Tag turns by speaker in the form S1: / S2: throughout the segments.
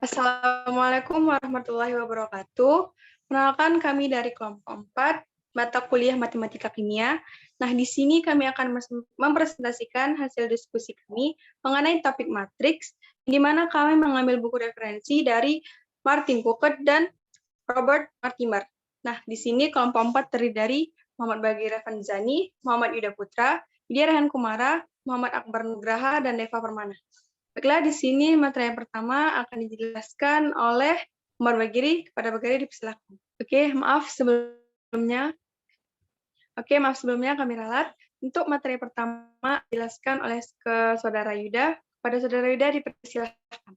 S1: Assalamualaikum warahmatullahi wabarakatuh. Perkenalkan kami dari kelompok 4, mata kuliah Matematika Kimia. Nah, di sini kami akan mempresentasikan hasil diskusi kami mengenai topik matriks, di mana kami mengambil buku referensi dari Martin Cookert dan Robert Mortimer. Nah, di sini kelompok 4 terdiri dari Muhammad Baghi Ravanzani, Muhammad Yuda Putra, Widya Rehan Kumara, Muhammad Akbar Nugraha, dan Deva Permana. Baiklah, di sini materi yang pertama akan dijelaskan oleh Umar Bagiri. Kepada Bagiri dipersilakan. Maaf sebelumnya kami ralat. Untuk materi pertama dijelaskan oleh Saudara Yuda. Pada Saudara Yuda dipersilakan.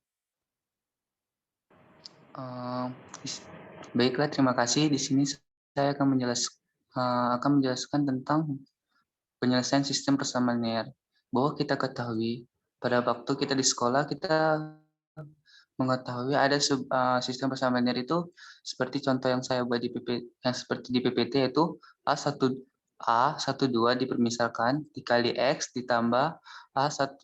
S2: Baiklah, terima kasih. Di sini saya akan menjelaskan tentang penyelesaian sistem persamaan linear. Bahwa kita ketahui pada waktu kita di sekolah kita mengetahui ada sistem persamaan linear itu seperti contoh yang saya buat di seperti di PPT yaitu A12 dipermisalkan dikali X ditambah A1,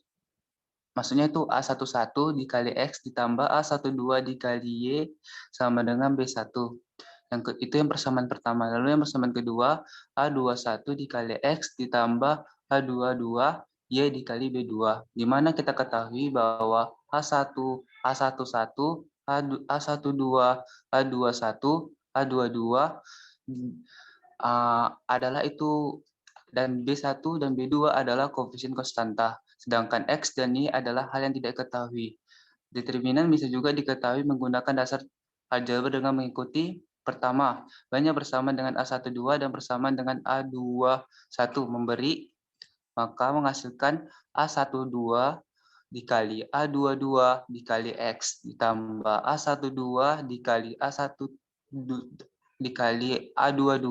S2: maksudnya itu A11 dikali X ditambah A12 dikali Y sama dengan B1. Itu yang persamaan pertama. Lalu yang persamaan kedua, A21 dikali X ditambah A22 Y dikali B2. Di mana kita ketahui bahwa A1, A11, A12, A21, A22 adalah itu, dan B1 dan B2 adalah koefisien konstanta. Sedangkan X dan Y adalah hal yang tidak diketahui. Determinan bisa juga diketahui menggunakan dasar aljabar dengan mengikuti pertama, banyak bersamaan dengan A12 dan bersamaan dengan A21 memberi, maka menghasilkan A12 dikali A22 dikali X ditambah A12 dikali A1 dikali A22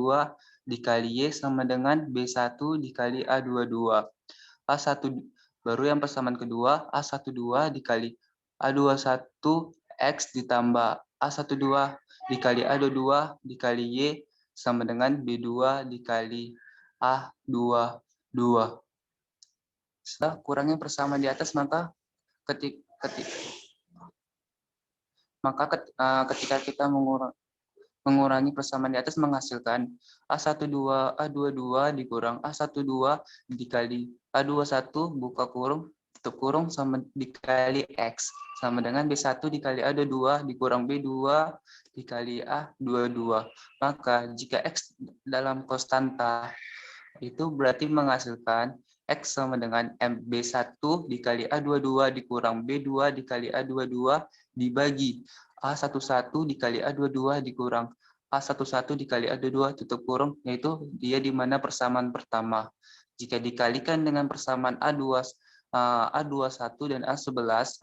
S2: dikali Y sama dengan B1 dikali A22. A1 baru yang persamaan kedua, A12 dikali A21 X ditambah A12 dikali A22 dikali Y sama dengan B2 dikali A22. Setelah kurangnya persamaan di atas, maka ketika kita mengurangi persamaan di atas menghasilkan A12 A22 dikurang A12 dikali A21 buka kurung tutup kurung sama dikali X sama dengan B1 dikali A22 dikurang B2 dikali A22. Maka jika X dalam konstanta itu berarti menghasilkan X sama dengan B1 dikali A22 dikurang B2 dikali A22 dibagi A11 dikali A22 dikurang A11 dikali A22 tutup kurung, yaitu dia di mana persamaan pertama. Jika dikalikan dengan persamaan A21 dan A11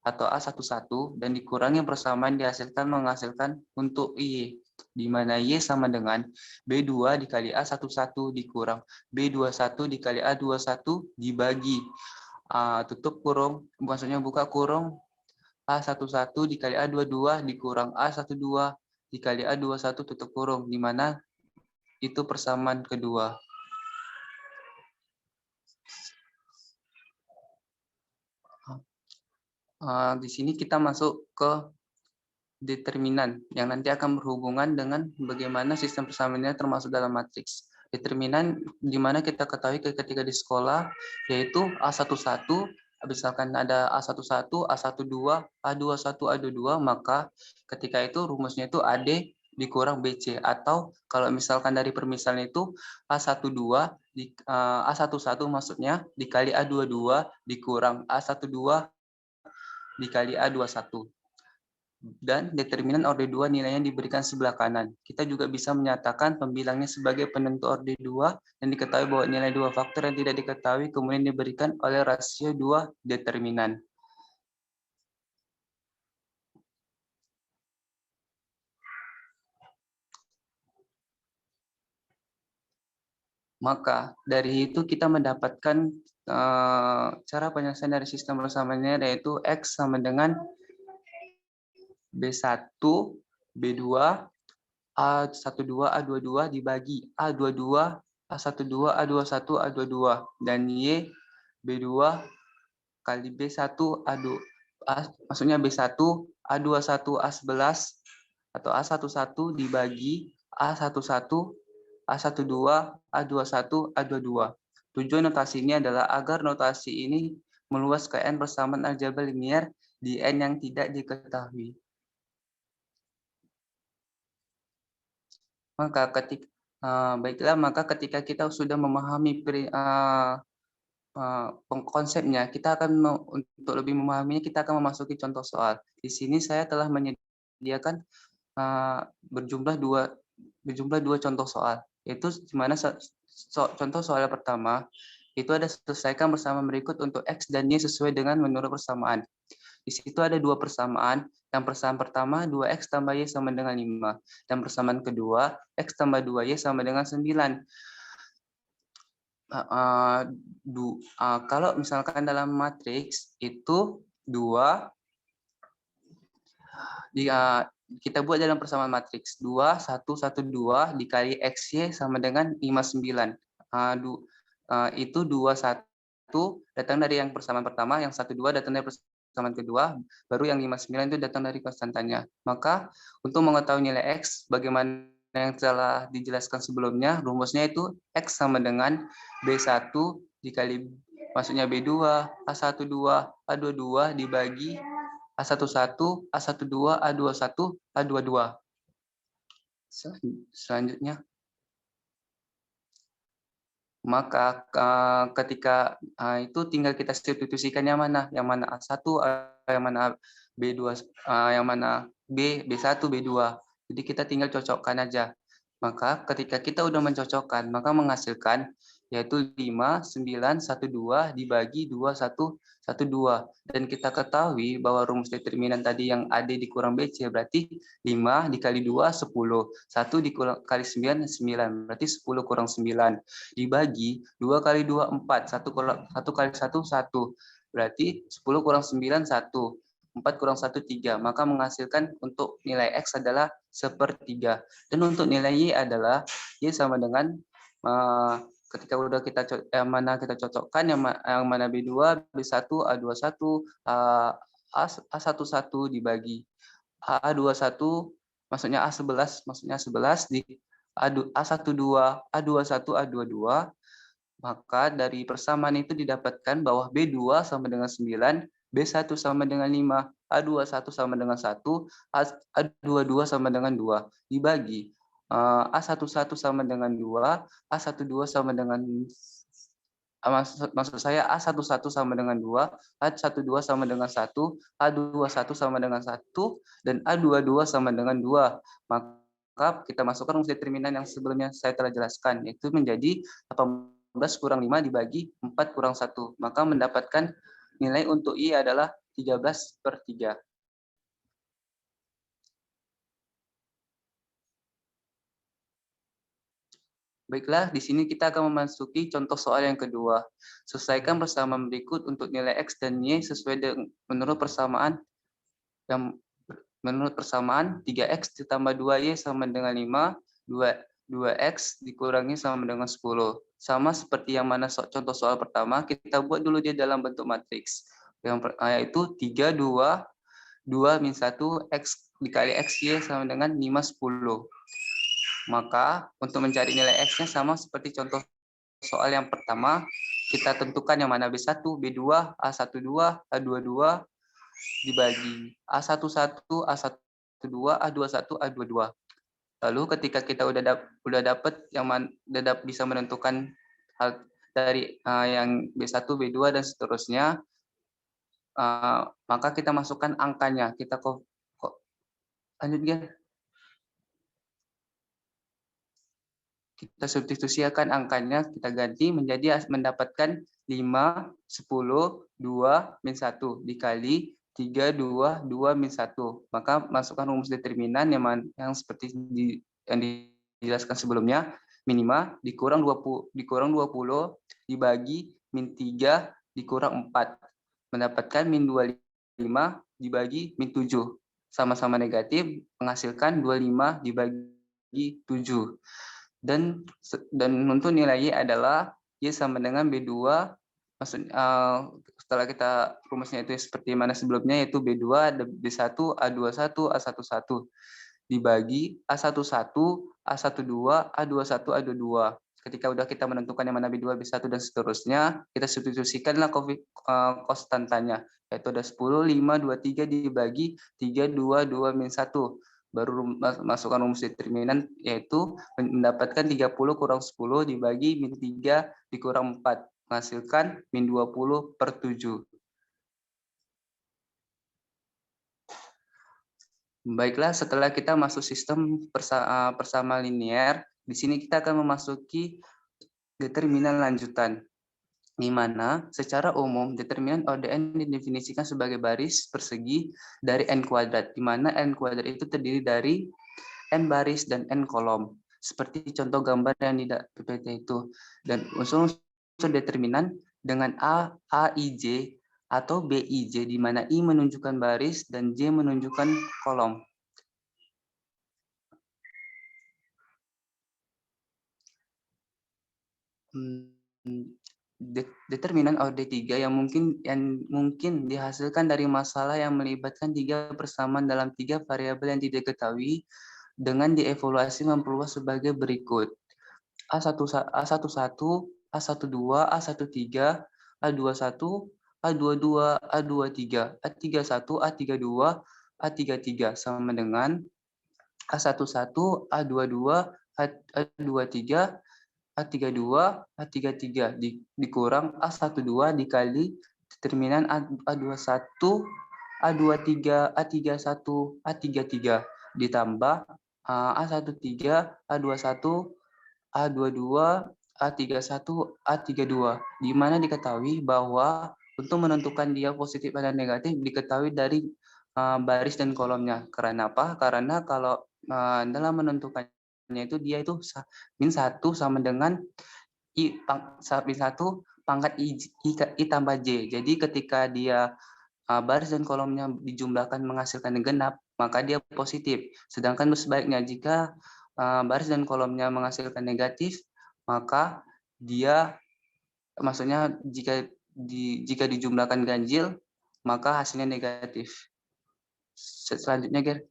S2: atau A11 dan dikurangi persamaan menghasilkan untuk Y, di mana Y sama dengan B2 dikali A11 dikurang B21 dikali A21 dibagi tutup kurung, maksudnya buka kurung A11 dikali A22 dikurang A12 dikali A21 tutup kurung, di mana itu persamaan kedua. Di sini kita masuk ke determinan yang nanti akan berhubungan dengan bagaimana sistem persamaannya termasuk dalam matriks. Determinan di mana kita ketahui ketika di sekolah yaitu A11, misalkan ada A11, A12, A21, A22, maka ketika itu rumusnya itu AD dikurang BC, atau kalau misalkan dari permisalan itu A12 A11 maksudnya dikali A22 dikurang A12 dikali A21. Dan determinan orde 2 nilainya diberikan sebelah kanan. Kita juga bisa menyatakan pembilangnya sebagai penentu orde 2 dan diketahui bahwa nilai dua faktor yang tidak diketahui kemudian diberikan oleh rasio 2 determinan. Maka dari itu kita mendapatkan cara penyelesaian dari sistem persamaannya, yaitu X sama dengan B1, B2, A12, A22 dibagi A22, A12, A21, A22, dan Y, B2 kali B1, maksudnya B1 A21 A11 atau A11 dibagi A11 A12 A21 A22. Tujuan notasi ini adalah agar notasi ini meluas ke N persamaan aljabar linier di N yang tidak diketahui. Maka ketika kita sudah memahami konsepnya, kita akan untuk lebih memahaminya kita akan memasuki contoh soal. Di sini saya telah menyediakan berjumlah dua contoh soal, yaitu di mana contoh soal yang pertama itu ada selesaikan bersama berikut untuk X dan Y sesuai dengan menurut persamaan. Di situ ada dua persamaan. Yang persamaan pertama 2X tambah Y sama dengan 5. Dan persamaan kedua X tambah 2Y sama dengan 9. Kalau misalkan dalam matriks itu 2 kita buat dalam persamaan matriks 2 1 1 2 dikali XY sama dengan 5 9. Itu 2 1 datang dari yang persamaan pertama, yang 1 2 datang dari persamaan kedua, baru yang 5 9 itu datang dari konstantanya. Maka untuk mengetahui nilai X bagaimana yang telah dijelaskan sebelumnya, rumusnya itu X sama dengan B1 dikali maksudnya B2 A12 A22 dibagi A11, A12, A21, A22. Selanjutnya, maka ketika itu tinggal kita substitusikan yang mana A1, yang mana B2, yang mana B1, B2. Jadi kita tinggal cocokkan aja. Maka ketika kita udah mencocokkan, maka menghasilkan yaitu 5, 9, 1, 2 dibagi 2, 1, 1, 2. Dan kita ketahui bahwa rumus determinan tadi yang AD dikurang BC berarti 5 dikali 2, 10. 1 dikali 9, 9. Berarti 10 kurang 9. Dibagi 2 kali 2, 4. 1 kali 1, 1. Berarti 10 kurang 9, 1. 4 kurang 1, 3. Maka menghasilkan untuk nilai X adalah 1/3. Dan untuk nilai Y adalah Y sama dengan ketika udah yang mana kita cocokkan, yang mana B2, B1, A21, A11 dibagi A21, maksudnya A11 di A12, A21, A22, maka dari persamaan itu didapatkan bahwa B2 sama dengan 9, B1 sama dengan 5, A21 sama dengan 1, A22 sama dengan 2, dibagi A11 sama dengan 2, A12 sama dengan maksud saya A11 sama dengan 2, A12 sama dengan 1, A21 sama dengan 1, dan A22 sama dengan 2. Maka kita masukkan rumus determinan yang sebelumnya saya telah jelaskan, yaitu menjadi 18 kurang 5 dibagi 4 kurang 1. Maka mendapatkan nilai untuk I adalah 13/3. Baiklah, di sini kita akan memasuki contoh soal yang kedua. Selesaikan bersama berikut untuk nilai X dan Y sesuai dengan menurut persamaan 3X ditambah 2Y sama dengan 5, 2X dikurangi sama dengan 10. Sama seperti yang mana contoh soal pertama, kita buat dulu dia dalam bentuk matriks. Yaitu 3, 2, 2 min 1, X dikali XY sama dengan 5, 10. Maka untuk mencari nilai X-nya sama seperti contoh soal yang pertama, kita tentukan yang mana B1, B2, A12, A22 dibagi A11, A12, A21, A22. Lalu ketika kita udah dapat yang bisa menentukan hal dari yang B1, B2 dan seterusnya, maka kita masukkan angkanya. Kita lanjut ya. Kita substitusikan angkanya, kita ganti menjadi mendapatkan 5, 10, 2, min 1 dikali 3, 2, 2, min 1. Maka masukkan rumus determinan yang seperti yang dijelaskan sebelumnya, min 5 dikurang 20 dibagi min 3 dikurang 4. Mendapatkan min 25 dibagi min 7. Sama-sama negatif, menghasilkan 25 dibagi 7. Dan untuk nilai Y adalah Y sama dengan B2, setelah kita rumusnya itu seperti mana sebelumnya, yaitu B2, B1, A21, A11 dibagi A11, A12, A21, A22. Ketika udah kita menentukan yang mana B2, B1 dan seterusnya, kita substitusikanlah konstantanya, yaitu ada 10, 5, 23 dibagi 3, 2, 2, min 1. Baru masukkan rumus determinan, yaitu mendapatkan 30 kurang 10 dibagi min 3 dikurang 4, menghasilkan min 20 per 7. Baiklah, setelah kita masuk sistem persamaan linear, di sini kita akan memasuki determinan lanjutan, di mana secara umum determinan ODN didefinisikan sebagai baris persegi dari n kuadrat, di mana n kuadrat itu terdiri dari n baris dan n kolom, seperti contoh gambar yang di PPT itu. Dan unsur-unsur determinan dengan A, Ij, atau Bij, di mana I menunjukkan baris dan J menunjukkan kolom. Determinan OD3 yang mungkin dihasilkan dari masalah yang melibatkan 3 persamaan dalam 3 variabel yang tidak diketahui dengan dievaluasi memperluas sebagai berikut. A11, A12, A13, A21, A22, A23, A31, A32, A33 sama dengan A11, A22, A23, A32, A33 dikurang A12 dikali determinan A21, A23, A31, A33 ditambah A13, A21, A22, A31, A32, di mana diketahui bahwa untuk menentukan dia positif atau negatif diketahui dari baris dan kolomnya. Karena apa? Karena kalau dalam menentukannya itu dia itu min 1 sama dengan min 1 pangkat I tambah J. Jadi ketika dia baris dan kolomnya dijumlahkan menghasilkan genap, maka dia positif. Sedangkan sebaliknya jika baris dan kolomnya menghasilkan negatif, maka dia maksudnya jika dijumlahkan ganjil, maka hasilnya negatif. Selanjutnya, Ger.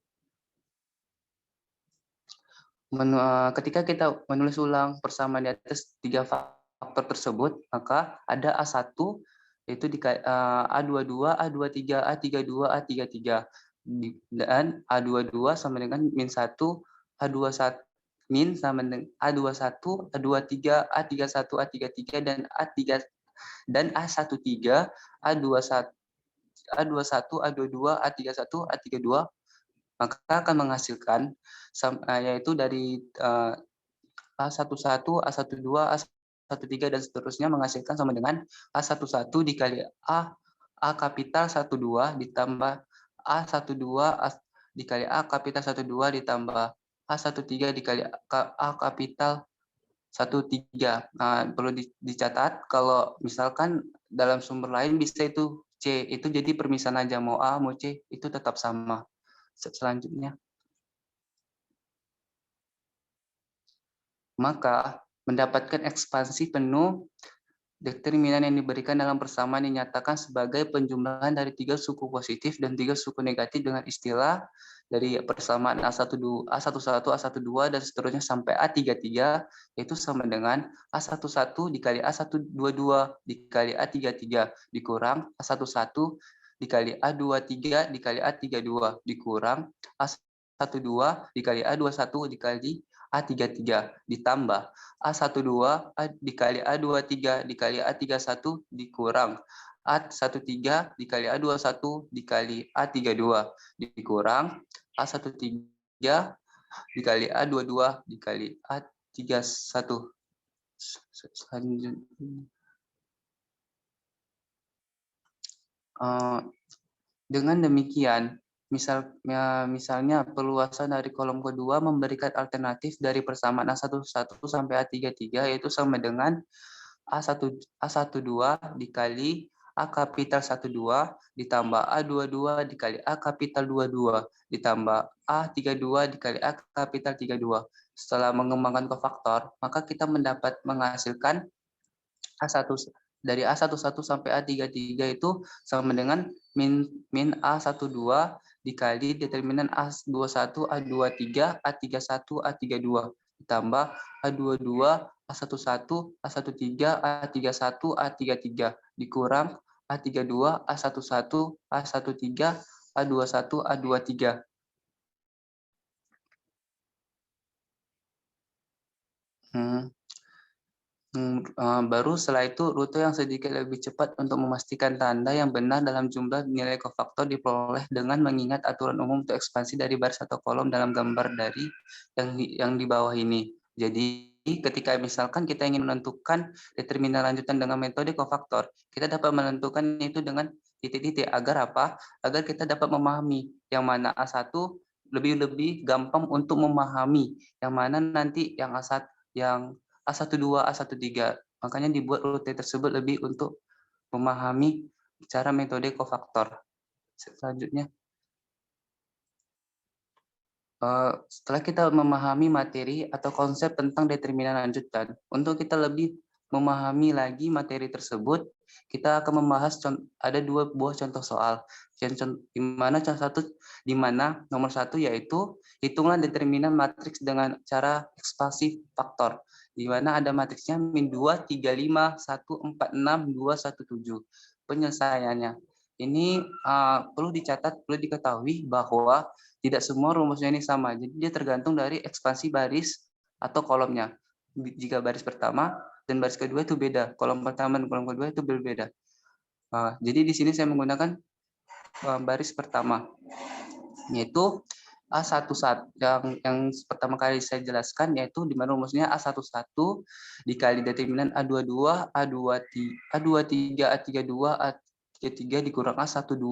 S2: Ketika kita menulis ulang persamaan di atas 3 faktor tersebut, maka ada A1 yaitu A22, A23, A32, A33 dan A22 sama dengan min 1, A21 min sama dengan A21, A23, A31, A33 dan A13, A21, A22, A31, A32, maka akan menghasilkan yaitu dari A11, A12, A13 dan seterusnya menghasilkan sama dengan A11 dikali A kapital 12 ditambah A12 dikali A kapital 12 ditambah A13 dikali A kapital 13. Perlu dicatat kalau misalkan dalam sumber lain bisa itu C, itu jadi permisalan aja, mau A mau C itu tetap sama. Selanjutnya, maka mendapatkan ekspansi penuh, determinan yang diberikan dalam persamaan dinyatakan sebagai penjumlahan dari 3 suku positif dan 3 suku negatif dengan istilah dari persamaan A11, A12 dan seterusnya sampai A33, yaitu sama dengan A11 dikali A122 dikali A33 dikurang A11 dikali A23 dikali A32 dikurang A12 dikali A21 dikali A33 ditambah A12 dikali A23 dikali A31 dikurang A13 dikali A21 dikali A32 dikurang A13 dikali A22 dikali A31. Selanjutnya. Dengan demikian, misalnya perluasan dari kolom kedua memberikan alternatif dari persamaan A11 sampai A33 yaitu sama dengan A12 dikali A kapital 12 ditambah A22 dikali A kapital 22 ditambah A32 dikali A kapital 32. Setelah mengembangkan kofaktor, maka kita menghasilkan A1 dari A11 sampai A33 itu sama dengan min A12 dikali determinan A21, A23, A31, A32 ditambah A22, A11, A13, A31, A33 dikurang A32, A11, A13, A21, A23. Baru setelah itu rute yang sedikit lebih cepat untuk memastikan tanda yang benar dalam jumlah nilai kofaktor diperoleh dengan mengingat aturan umum untuk ekspansi dari baris atau kolom dalam gambar dari yang di bawah ini. Jadi ketika misalkan kita ingin menentukan determinan lanjutan dengan metode kofaktor, kita dapat menentukan itu dengan titik-titik agar apa? Agar kita dapat memahami yang mana A1 lebih gampang untuk memahami, yang mana nanti yang A1 yang A12, A13. Makanya dibuat rute tersebut lebih untuk memahami cara metode kofaktor. Selanjutnya, setelah kita memahami materi atau konsep tentang determinan lanjutan, untuk kita lebih memahami lagi materi tersebut, kita akan membahas ada 2 buah contoh soal. Di mana nomor 1 yaitu hitunglah determinan matriks dengan cara ekspansi faktor, di mana ada matriksnya min 2, 3, 5, 1, 4, 6, 2, 1, 7. Penyelesaiannya. Ini perlu dicatat, perlu diketahui bahwa tidak semua rumusnya ini sama. Jadi dia tergantung dari ekspansi baris atau kolomnya. Jika baris pertama dan baris kedua itu beda. Kolom pertama dan kolom kedua itu berbeda. Jadi di sini saya menggunakan baris pertama, yaitu A11 yang pertama kali saya jelaskan, yaitu di mana rumusnya A11 dikali determinan A22, A23, A32, A33 dikurang A12,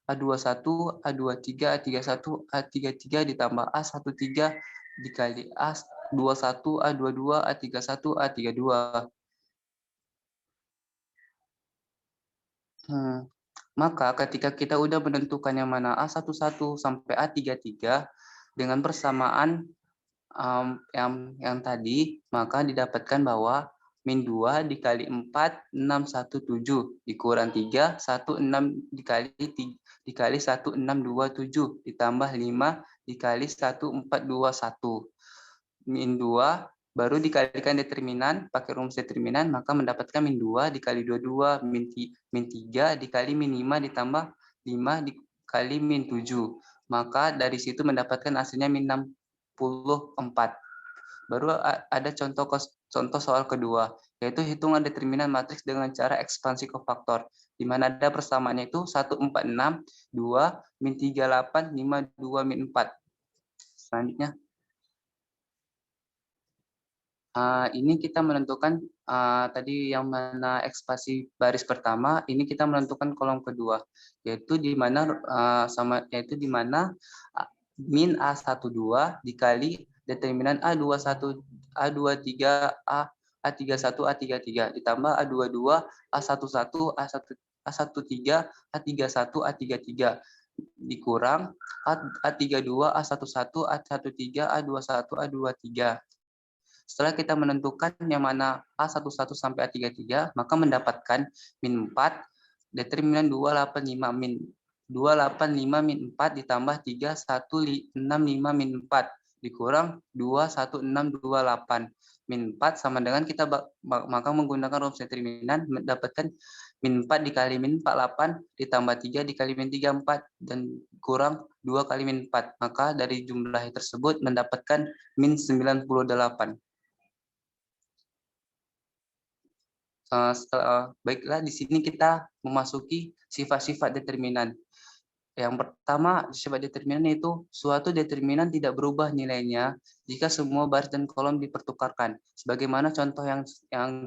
S2: A21, A23, A31, A33 ditambah A13 dikali A21, A22, A31, A32. Maka ketika kita udah menentukan yang mana A11 sampai A33 dengan persamaan yang tadi, maka didapatkan bahwa min 2 dikali 4, 6, 1, 7 dikurang 3, 1, 6 dikali 1, 6, 2, 7 ditambah 5 dikali 1, 4, 2, 1. Min 2 baru dikalikan determinan, pakai rumus determinan, maka mendapatkan min 2 dikali 22, min 3 dikali min 5 ditambah 5 dikali min 7. Maka dari situ mendapatkan hasilnya min 64. Baru ada contoh soal kedua, yaitu hitungan determinan matriks dengan cara ekspansi kofaktor, di mana ada persamaannya itu 146, 2, min 38, 5, 2, min 4. Selanjutnya, ini kita menentukan tadi yang mana ekspansi baris pertama, ini kita menentukan kolom kedua, yaitu di mana min A12 dikali determinan A21, A23, A31, A33 ditambah A22, A11, A13, A31, A33 dikurang A32, A11, A13, A21, A23. Setelah kita menentukan yang mana A11 sampai A33, maka mendapatkan min 4, determinan 285 min 4 ditambah 3, 165 min 4 dikurang 21628 min 4 sama dengan kita maka menggunakan rumus determinan mendapatkan min 4 dikali min 48 ditambah 3 dikali min 34 dan kurang 2 kali min 4. Maka dari jumlah tersebut mendapatkan min 98. Baiklah, di sini kita memasuki sifat-sifat determinan. Yang pertama, sifat determinan itu suatu determinan tidak berubah nilainya jika semua baris dan kolom dipertukarkan. Sebagaimana contoh yang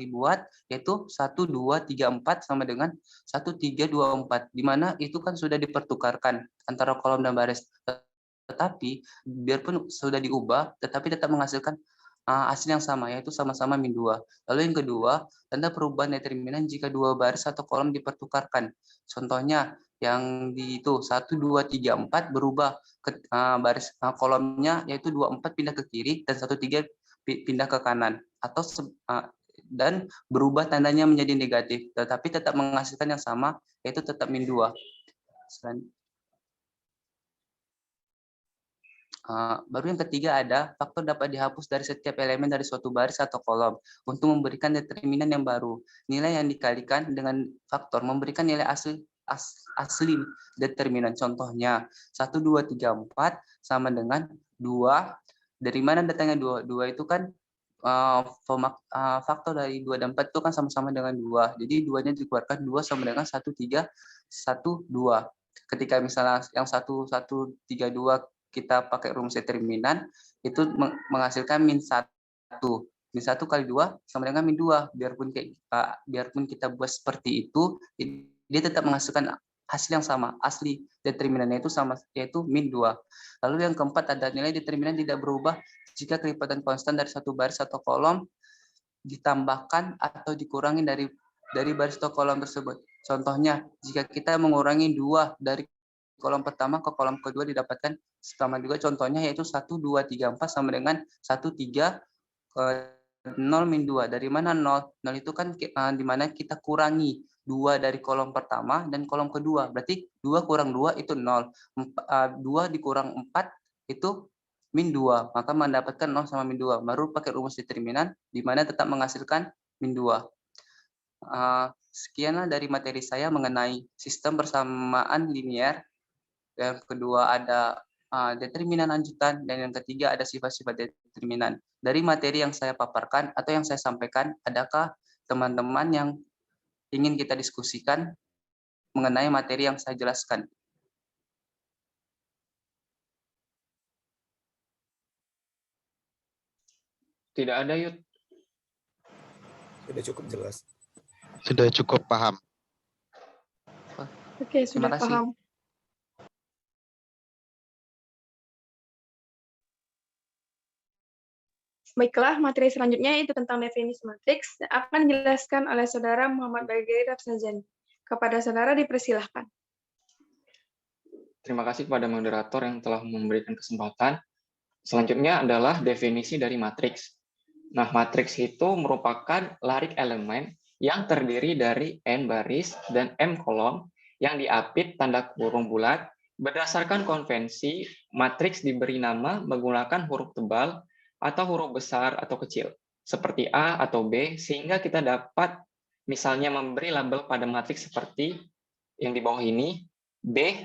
S2: dibuat, yaitu 1, 2, 3, 4 sama dengan 1, 3, 2, 4. Di mana itu kan sudah dipertukarkan antara kolom dan baris. Tetapi, biarpun sudah diubah, tetapi tetap menghasilkan hasil yang sama, yaitu sama-sama min 2. Lalu yang kedua, tanda perubahan determinan jika dua baris atau kolom dipertukarkan. Contohnya, yang di itu 1, 2, 3, 4 berubah ke baris kolomnya, yaitu 24 pindah ke kiri dan 13 pindah ke kanan. Atau dan berubah tandanya menjadi negatif, tetapi tetap menghasilkan yang sama, yaitu tetap min 2. Baru yang ketiga ada faktor dapat dihapus dari setiap elemen dari suatu baris atau kolom untuk memberikan determinan yang baru. Nilai yang dikalikan dengan faktor memberikan nilai asli determinan. Contohnya 1, 2, 3, 4 sama dengan 2. Dari mana datangnya 2? 2 itu kan faktor dari 2 dan 4 itu kan sama-sama dengan 2. Jadi 2-nya dikeluarkan 2 sama dengan 1, 3, 1, 2. Ketika misalnya yang 1, 1, 3, 2 kita pakai rumus determinan, itu menghasilkan min 1. Min 1 kali 2 sama dengan min 2. Biarpun kita buat seperti itu, dia tetap menghasilkan hasil yang sama. Asli determinannya itu sama, yaitu min 2. Lalu yang keempat ada nilai determinan tidak berubah jika kelipatan konstan dari satu baris atau kolom ditambahkan atau dikurangi dari baris atau kolom tersebut. Contohnya, jika kita mengurangi 2 dari kolom pertama ke kolom kedua didapatkan sama juga, contohnya yaitu 1, 2, 3, 4 sama dengan 1, 3, 0, min 2. Dari mana 0? 0 itu kan di mana kita kurangi 2 dari kolom pertama dan kolom kedua. Berarti 2 kurang 2 itu 0. 2 dikurang 4 itu min 2. Maka mendapatkan 0 sama min 2. Baru pakai rumus determinan di mana tetap menghasilkan min 2. Sekianlah dari materi saya mengenai sistem persamaan linear. Yang kedua ada determinan lanjutan, dan yang ketiga ada sifat-sifat determinan. Dari materi yang saya paparkan atau yang saya sampaikan, adakah teman-teman yang ingin kita diskusikan mengenai materi yang saya jelaskan?
S3: Tidak ada, Yud.
S4: Sudah cukup jelas.
S5: Sudah cukup paham.
S1: Oke, sudah
S2: Terima kasih.
S1: paham. Baiklah, materi selanjutnya itu tentang definisi matriks yang akan dijelaskan oleh Saudara Muhammad Bagari Rapsazani. Kepada Saudara dipersilahkan.
S3: Terima kasih kepada moderator yang telah memberikan kesempatan. Selanjutnya adalah definisi dari matriks. Nah, matriks itu merupakan larik elemen yang terdiri dari n baris dan m kolom yang diapit tanda kurung bulat. Berdasarkan konvensi, matriks diberi nama menggunakan huruf tebal atau huruf besar atau kecil, seperti A atau B, sehingga kita dapat misalnya memberi label pada matriks seperti yang di bawah ini, B,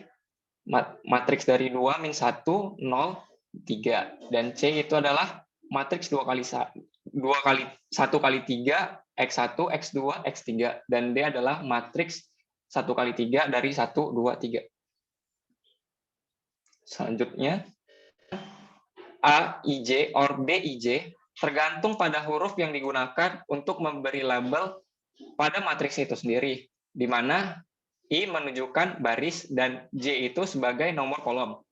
S3: matriks dari 2, min 1, 0, 3, dan C itu adalah matriks 1 kali 3, X1, X2, X3, dan D adalah matriks 1 kali 3 dari 1, 2, 3. Selanjutnya, A, IJ, or B, IJ, tergantung pada huruf yang digunakan untuk memberi label pada matriks itu sendiri, di mana I menunjukkan baris dan J itu sebagai nomor kolom.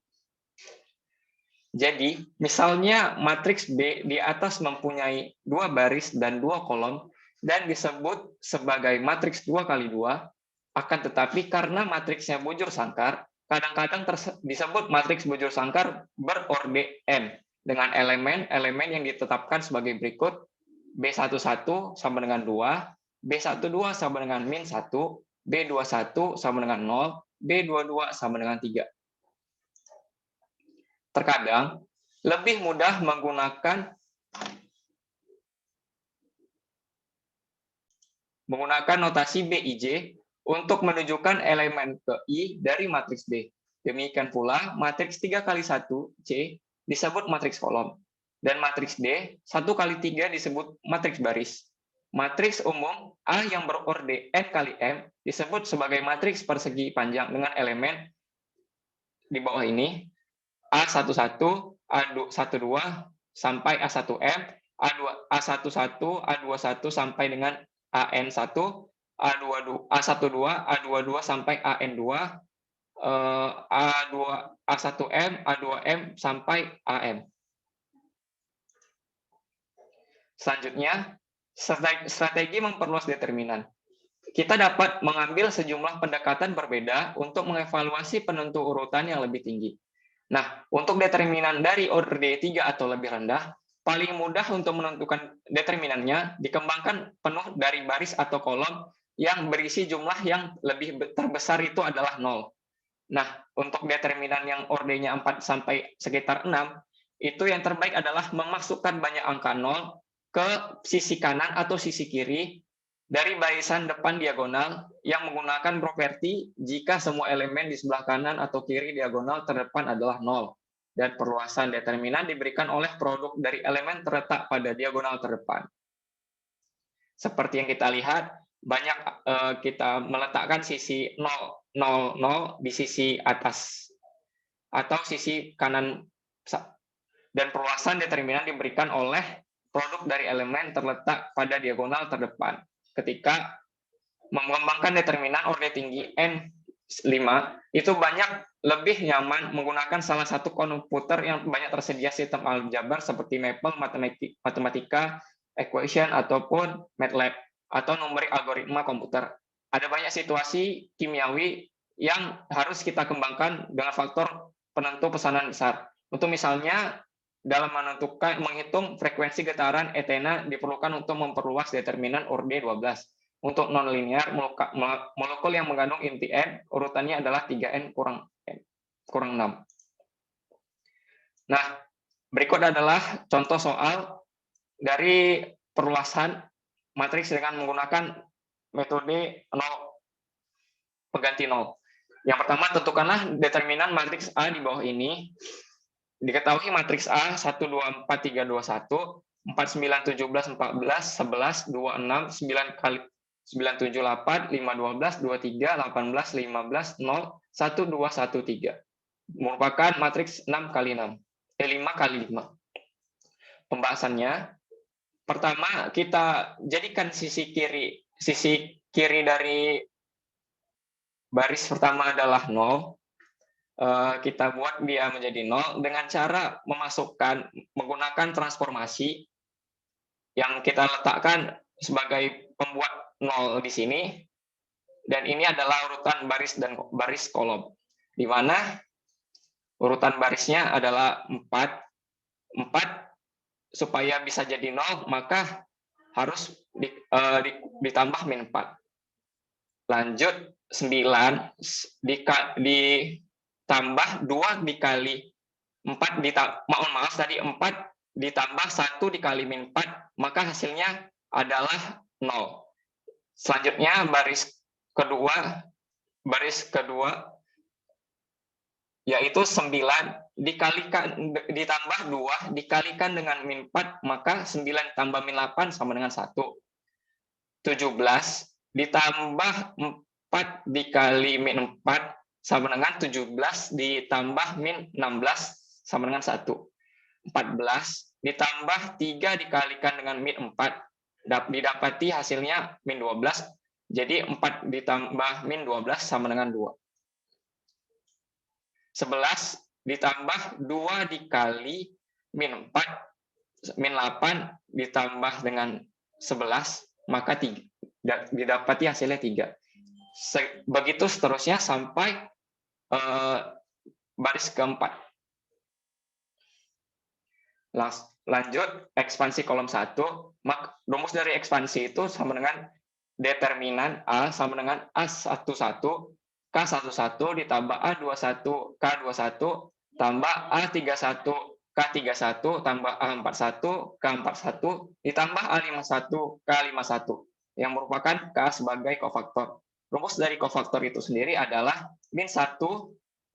S3: Jadi, misalnya matriks B di atas mempunyai 2 baris dan 2 kolom, dan disebut sebagai matriks 2 kali 2, akan tetapi karena matriksnya bujur sangkar, kadang-kadang disebut matriks bujur sangkar berorde n dengan elemen-elemen yang ditetapkan sebagai berikut: B11 sama dengan 2, B12 sama dengan min 1, B21 sama dengan 0, B22 sama dengan 3. Terkadang lebih mudah menggunakan notasi BIJ untuk menunjukkan elemen ke I dari matriks B. Demikian pula, matriks 3 kali 1 C disebut matriks kolom, dan matriks D 1 kali 3 disebut matriks baris. Matriks umum A yang berorde n kali m disebut sebagai matriks persegi panjang dengan elemen di bawah ini: A11, A12 sampai A1M, A11, A21 sampai dengan AN1, A12, A22 sampai AN2, A1M, A2M sampai AM. Selanjutnya, strategi memperluas determinan. Kita dapat mengambil sejumlah pendekatan berbeda untuk mengevaluasi penentu urutan yang lebih tinggi. Nah, untuk determinan dari orde 3 atau lebih rendah, paling mudah untuk menentukan determinannya dikembangkan penuh dari baris atau kolom yang berisi jumlah yang lebih terbesar itu adalah 0. Nah, untuk determinan yang ordenya 4 sampai sekitar 6, itu yang terbaik adalah memasukkan banyak angka 0 ke sisi kanan atau sisi kiri dari barisan depan diagonal yang menggunakan properti jika semua elemen di sebelah kanan atau kiri diagonal terdepan adalah 0. Dan perluasan determinan diberikan oleh produk dari elemen terletak pada diagonal terdepan. Seperti yang kita lihat, banyak kita meletakkan sisi 0, 0, 0 di sisi atas atau sisi kanan, dan perluasan determinan diberikan oleh produk dari elemen terletak pada diagonal terdepan. Ketika mengembangkan determinan orde tinggi N5, itu banyak lebih nyaman menggunakan salah satu komputer yang banyak tersedia sistem aljabar seperti Maple, Matematika, Equation, ataupun MATLAB, atau numerik algoritma komputer. Ada banyak situasi kimiawi yang harus kita kembangkan dengan faktor penentu pesanan besar. Untuk misalnya, dalam menghitung frekuensi getaran etena diperlukan untuk memperluas determinan orde 12. Untuk non-linear, molekul yang mengandung inti N, urutannya adalah 3N kurang 6. Nah, berikut adalah contoh soal dari perluasan matriks dengan menggunakan metode 0 pengganti 0. Yang pertama, tentukanlah determinan matriks A di bawah ini. Diketahui matriks A 1, 2, 4, 3, 2, 1, 4, 9, 17, 14, 11, 26, 9 kali 9, 7, 8, 5, 12, 23, 18, 15, 0, 1, 2, 1, 3. Merupakan matriks 6 kali 6. 5 kali 5. Pembahasannya, pertama kita jadikan sisi kiri dari baris pertama adalah 0. Kita buat dia menjadi 0 dengan cara menggunakan transformasi yang kita letakkan sebagai pembuat 0 di sini, dan ini adalah urutan baris dan baris kolom, di mana urutan barisnya adalah 4. Supaya bisa jadi 0, maka harus ditambah min 4. Lanjut, 9 ditambah 2 dikali 4, tadi 4 ditambah 1 dikali min 4, maka hasilnya adalah 0. Selanjutnya baris kedua yaitu 9 ditambah 2 dikalikan dengan min 4, maka 9 tambah min 8 sama dengan 1. 17 ditambah 4 dikali min 4 sama dengan 17 ditambah min 16 sama dengan 1. 14 ditambah 3 dikalikan dengan min 4, didapati hasilnya min 12. Jadi 4 ditambah min 12 sama dengan 2. 11 ditambah 2 dikali min 4, min 8 ditambah dengan 11, maka 3, didapati hasilnya 3. Begitu seterusnya sampai baris keempat. Lanjut, ekspansi kolom 1. Rumus dari ekspansi itu sama dengan determinan A sama dengan A11, K11 ditambah A21, K21, tambah A31, K31, tambah A41, K41, ditambah A51, K51, yang merupakan K sebagai kofaktor. Rumus dari kofaktor itu sendiri adalah min 1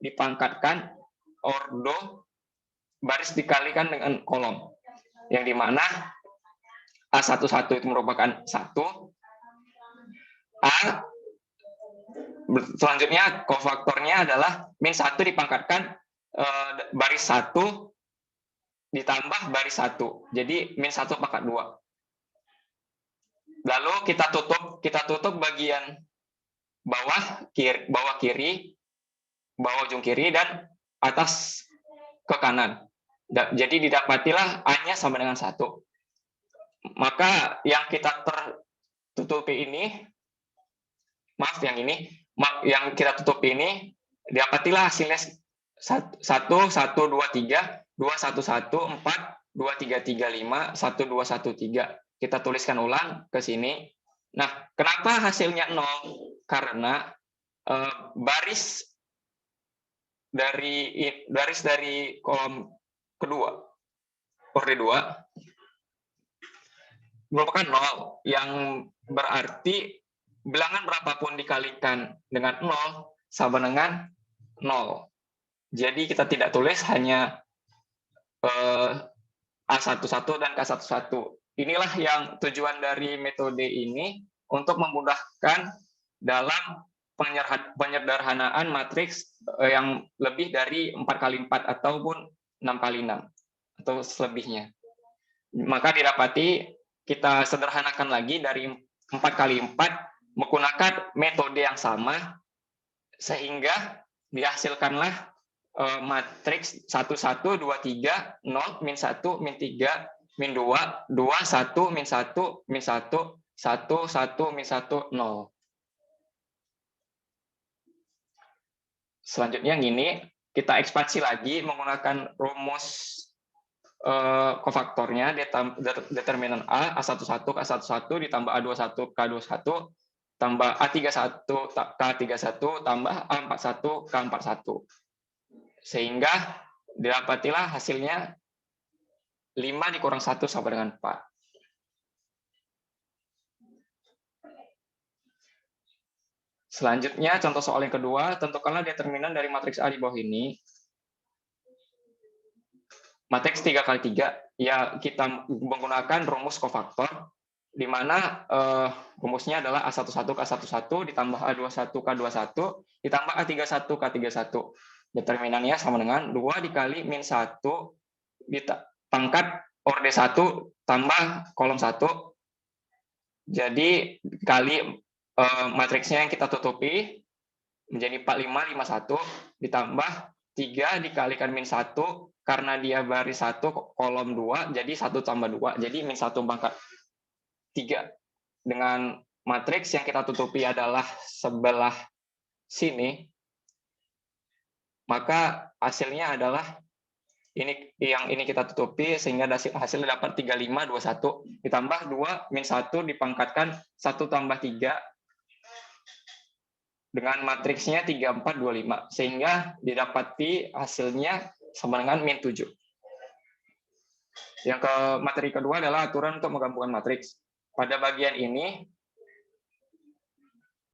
S3: dipangkatkan ordo baris dikalikan dengan kolom, yang dimana A11 itu merupakan 1, selanjutnya kofaktornya adalah min 1 dipangkatkan baris 1 ditambah baris 1, jadi min 1 pangkat 2. Lalu kita tutup bagian bawah ujung kiri dan atas ke kanan. Jadi didapatilah A-nya sama dengan 1. Maka yang kita tertutupi ini, yang kita tutupi ini, didapatilah hasilnya 1, 1, 2, 3, 2, 1, 1, 4, 2335, 1213. Kita tuliskan ulang ke sini. Nah, kenapa hasilnya 0? Karena baris dari kolom kedua, orde 2, merupakan 0, yang berarti bilangan berapapun dikalikan dengan 0 sama dengan 0. Jadi kita tidak tulis hanya A11 dan K11. Inilah yang tujuan dari metode ini, untuk memudahkan dalam penyederhanaan matriks yang lebih dari 4x4 ataupun 6x6 atau selebihnya. Maka didapati kita sederhanakan lagi dari 4x4 menggunakan metode yang sama, sehingga dihasilkanlah matriks 1, 1, 2, 3, 0, min 1, min 3, min 2, 2, 1, min 1, min 1, 1, 1, min 1, 0. Selanjutnya gini, kita ekspansi lagi menggunakan rumus kofaktornya, determinan A11, K11 ditambah A21, K21, tambah A31, K31, tambah A41, K41. Sehingga didapatilah hasilnya 5 dikurang 1 sama dengan 4. Selanjutnya, contoh soal yang kedua, tentukanlah determinan dari matriks A di bawah ini. Matriks 3x3, ya kita menggunakan rumus kofaktor, di mana rumusnya adalah A11, K11, ditambah A21, K21, ditambah A31, K31. Determinannya sama dengan 2 dikali min 1 pangkat orde 1 tambah kolom 1. Jadi kali matriksnya yang kita tutupi menjadi 4551 ditambah 3 dikalikan min 1 karena dia baris 1 kolom 2 jadi 1 tambah 2 jadi min 1 pangkat 3. Dengan matriks yang kita tutupi adalah sebelah sini, maka hasilnya adalah ini kita tutupi, sehingga hasilnya dapat 3521 ditambah 2 min 1 dipangkatkan 1 tambah 3 dengan matriksnya 3425, sehingga didapati hasilnya sama dengan min 7. Yang ke materi kedua adalah aturan untuk menggabungkan matriks. Pada bagian ini